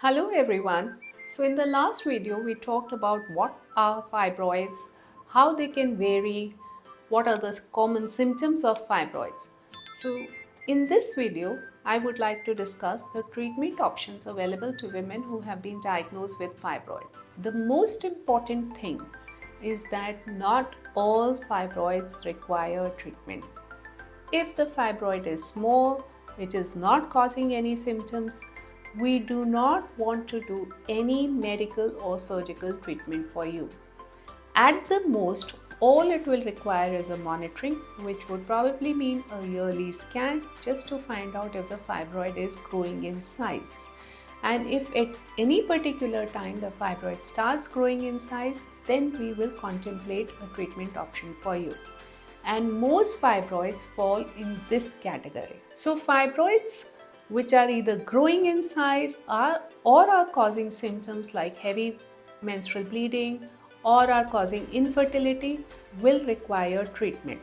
Hello everyone. So in the last video we talked about what are fibroids, how they can vary, what are the common symptoms of fibroids. So in this video I would like to discuss the treatment options available to women who have been diagnosed with fibroids. The most important thing is that not all fibroids require treatment. If the fibroid is small, it is not causing any symptoms, we do not want to do any medical or surgical treatment for you. At the most, all it will require is a monitoring, which would probably mean a yearly scan just to find out if the fibroid is growing in size. And if at any particular time the fibroid starts growing in size, then we will contemplate a treatment option for you. And most fibroids fall in this category. So fibroids which are either growing in size or are causing symptoms like heavy menstrual bleeding or are causing infertility will require treatment.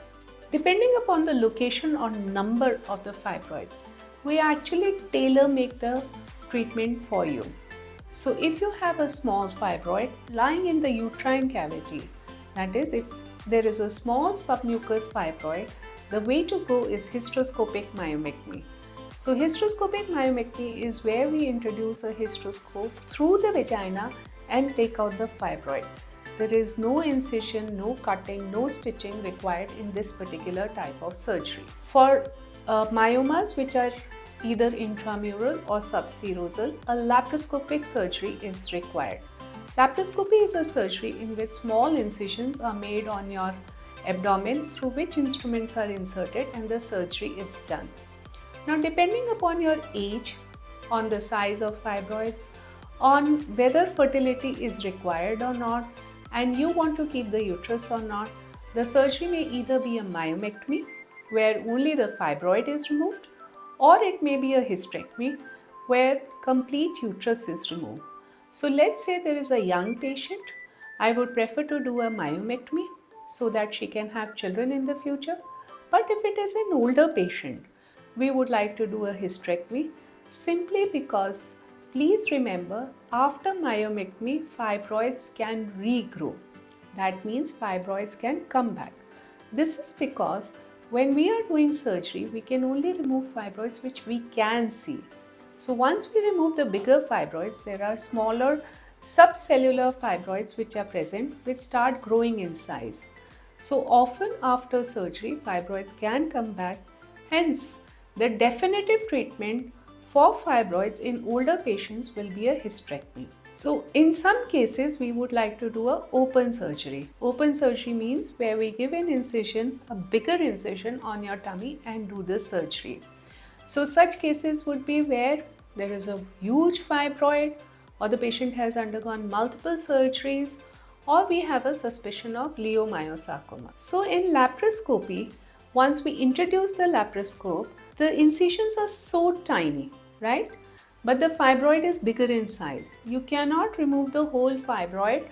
Depending upon the location or number of the fibroids, we actually tailor make the treatment for you. So if you have a small fibroid lying in the uterine cavity, that is, if there is a small submucous fibroid, the way to go is hysteroscopic myomectomy. So hysteroscopic myomectomy is where we introduce a hysteroscope through the vagina and take out the fibroid. There is no incision, no cutting, no stitching required in this particular type of surgery. For myomas which are either intramural or subserosal, a laparoscopic surgery is required. Laparoscopy is a surgery in which small incisions are made on your abdomen through which instruments are inserted and the surgery is done. Now, depending upon your age, on the size of fibroids, on whether fertility is required or not, and you want to keep the uterus or not, the surgery may either be a myomectomy where only the fibroid is removed, or it may be a hysterectomy where complete uterus is removed. So let's say there is a young patient. I would prefer to do a myomectomy so that she can have children in the future. But if it is an older patient, we would like to do a hysterectomy simply because, please remember, after myomectomy, fibroids can regrow. That means fibroids can come back. This is because when we are doing surgery, we can only remove fibroids which we can see. So once we remove the bigger fibroids, there are smaller subcellular fibroids which are present, which start growing in size. So often after surgery, fibroids can come back. Hence, the definitive treatment for fibroids in older patients will be a hysterectomy. So in some cases, we would like to do an open surgery. Open surgery means where we give an incision, a bigger incision on your tummy and do the surgery. So such cases would be where there is a huge fibroid or the patient has undergone multiple surgeries or we have a suspicion of leiomyosarcoma. So in laparoscopy, once we introduce the laparoscope, the incisions are so tiny, right? But the fibroid is bigger in size. You cannot remove the whole fibroid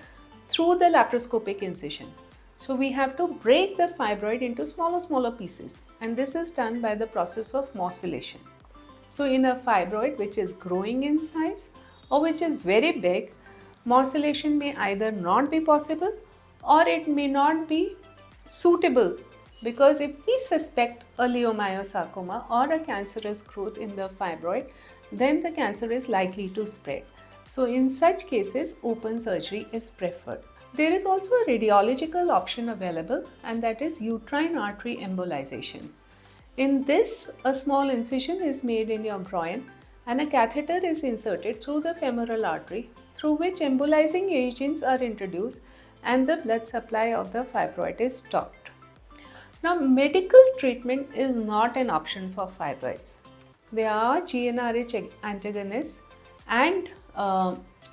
through the laparoscopic incision. So we have to break the fibroid into smaller pieces, and this is done by the process of morcellation. So in a fibroid which is growing in size or which is very big, morcellation may either not be possible or it may not be suitable, because if we suspect a leiomyosarcoma or a cancerous growth in the fibroid, then the cancer is likely to spread. So in such cases, open surgery is preferred. There is also a radiological option available, and that is uterine artery embolization. In this, a small incision is made in your groin and a catheter is inserted through the femoral artery through which embolizing agents are introduced and the blood supply of the fibroid is stopped. Now, medical treatment is not an option for fibroids. There are GnRH antagonists and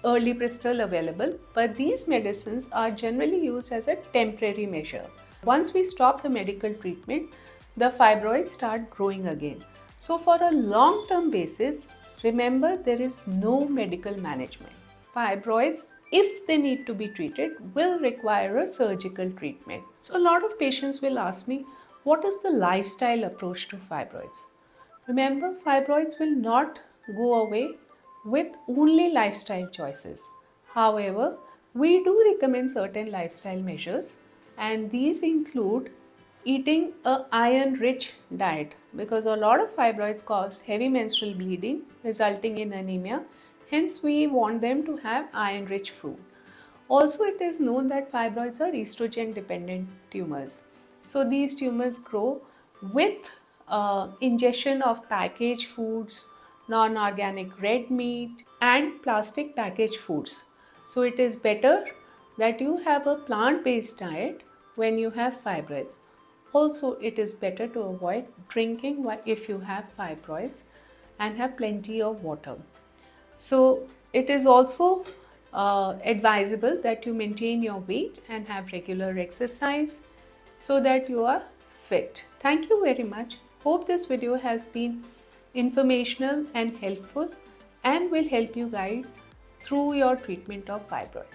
early Bristol available, but these medicines are generally used as a temporary measure. Once we stop the medical treatment, the fibroids start growing again. So for a long-term basis, remember there is no medical management. Fibroids, if they need to be treated, will require a surgical treatment. So a lot of patients will ask me, what is the lifestyle approach to fibroids? Remember, fibroids will not go away with only lifestyle choices. However, we do recommend certain lifestyle measures, and these include eating a iron rich diet, because a lot of fibroids cause heavy menstrual bleeding resulting in anemia. Hence, we want them to have iron rich food. Also, it is known that fibroids are estrogen dependent tumors. So, these tumors grow with ingestion of packaged foods, non organic red meat, and plastic packaged foods. So, it is better that you have a plant based diet when you have fibroids. Also, it is better to avoid drinking if you have fibroids and have plenty of water. So it is also advisable that you maintain your weight and have regular exercise so that you are fit. Thank you very much. Hope this video has been informational and helpful and will help you guide through your treatment of fibroid.